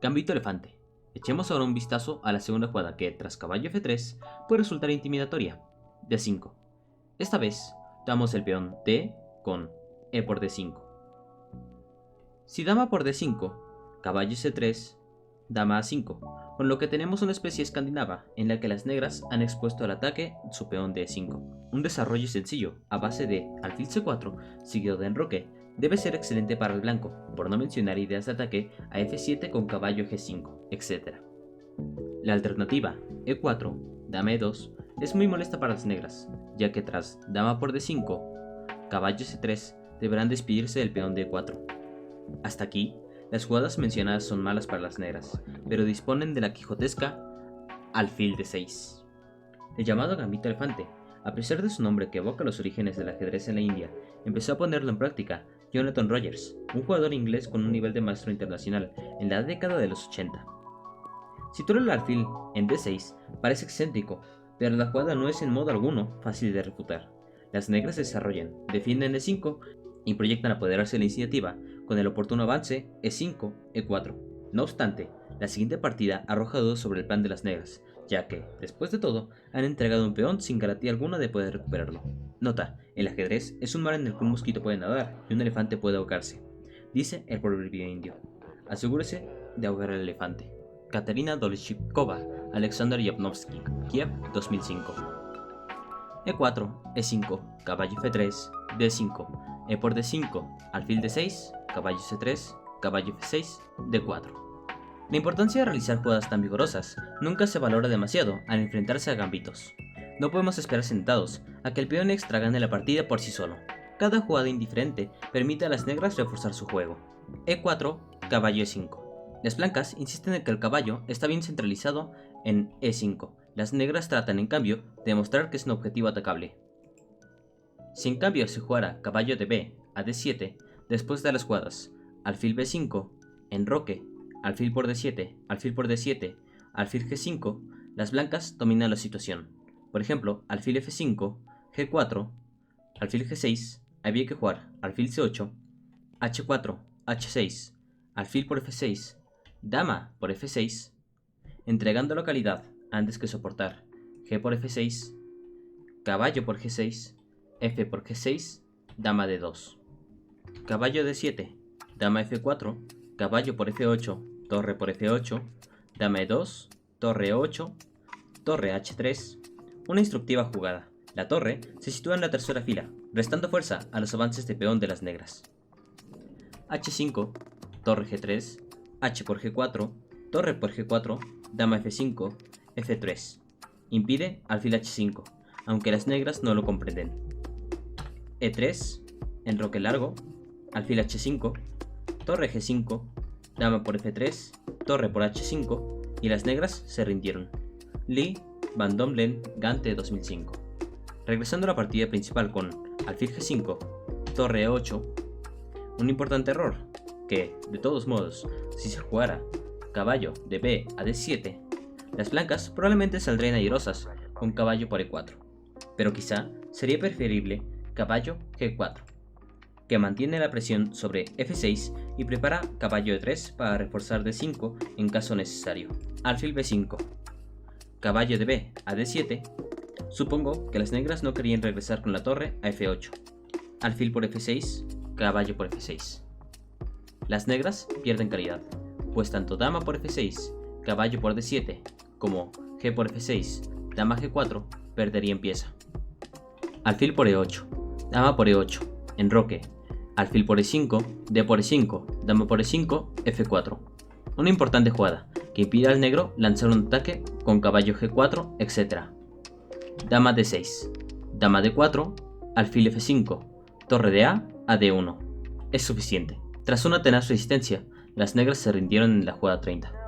Gambito elefante. Echemos ahora un vistazo a la segunda jugada que, tras caballo F3, puede resultar intimidatoria. D5. Esta vez, damos el peón D con E por D5. Si dama por D5, caballo C3, dama A5, con lo que tenemos una especie escandinava en la que las negras han expuesto al ataque su peón D5. Un desarrollo sencillo, a base de alfil C4, seguido de enroque, debe ser excelente para el blanco, por no mencionar ideas de ataque a F7 con caballo G5, etc. La alternativa E4, dama E2, es muy molesta para las negras, ya que tras dama por D5, caballo C3, deberán despedirse del peón D4. Hasta aquí, las jugadas mencionadas son malas para las negras, pero disponen de la quijotesca alfil D6. El llamado gambito elefante, a pesar de su nombre que evoca los orígenes del ajedrez en la India, empezó a ponerlo en práctica Jonathan Rogers, un jugador inglés con un nivel de maestro internacional en la década de los 80. Situar el alfil en D6 parece excéntrico, pero la jugada no es en modo alguno fácil de refutar. Las negras desarrollan, defienden E5 y proyectan apoderarse de la iniciativa con el oportuno avance E5, E4. No obstante, la siguiente partida arroja dudas sobre el plan de las negras, ya que, después de todo, han entregado un peón sin garantía alguna de poder recuperarlo. Nota, el ajedrez es un mar en el que un mosquito puede nadar y un elefante puede ahogarse. Dice el proverbio indio. Asegúrese de ahogar al elefante. Katerina Dolishikova, Alexander Yablonski, Kiev, 2005. E4, E5, caballo F3, D5, E por D5, alfil D6, caballo C3, caballo F6, D4. La importancia de realizar jugadas tan vigorosas nunca se valora demasiado al enfrentarse a gambitos. No podemos esperar sentados a que el peón extra gane la partida por sí solo. Cada jugada indiferente permite a las negras reforzar su juego. E4, caballo E5. Las blancas insisten en que el caballo está bien centralizado en E5. Las negras tratan, en cambio, de demostrar que es un objetivo atacable. Si en cambio se jugara caballo de B a D7, después de las jugadas alfil B5, enroque, alfil por D7, alfil por D7, alfil G5, las blancas dominan la situación. Por ejemplo, alfil F5, G4, alfil G6, había que jugar alfil C8, H4, H6, alfil por F6, dama por F6, entregando localidad antes que soportar G por F6, caballo por G6, F por G6, dama D2, caballo D7, dama F4, caballo por F8, torre por F8, dama E2, torre E8, torre H3. Una instructiva jugada. La torre se sitúa en la tercera fila, restando fuerza a los avances de peón de las negras. H5, torre G3, H por G4, torre por G4, dama F5, F3. Impide alfil H5, aunque las negras no lo comprenden. E3, enroque largo, alfil H5, torre G5, dama por F3, torre por H5, y las negras se rindieron. Lee, Van Domlen, Gante, 2005. Regresando a la partida principal con alfil G5, torre E8, un importante error, que, de todos modos, si se jugara caballo de B a D7, las blancas probablemente saldrían airosas con caballo por E4, pero quizá sería preferible caballo G4, que mantiene la presión sobre F6 y prepara caballo E3 para reforzar D5 en caso necesario. Alfil B5, caballo de B a D7, supongo que las negras no querían regresar con la torre a F8. Alfil por F6, caballo por F6. Las negras pierden calidad, pues tanto dama por F6, caballo por D7, como G por F6, dama G4 perderían pieza. Alfil por E8, dama por E8, enroque, alfil por E5, D por E5, dama por E5, F4. Una importante jugada, que impide al negro lanzar un ataque con caballo G4, etc. Dama D6, dama D4, alfil F5, torre de A a D1. Es suficiente. Tras una tenaz resistencia, las negras se rindieron en la jugada 30.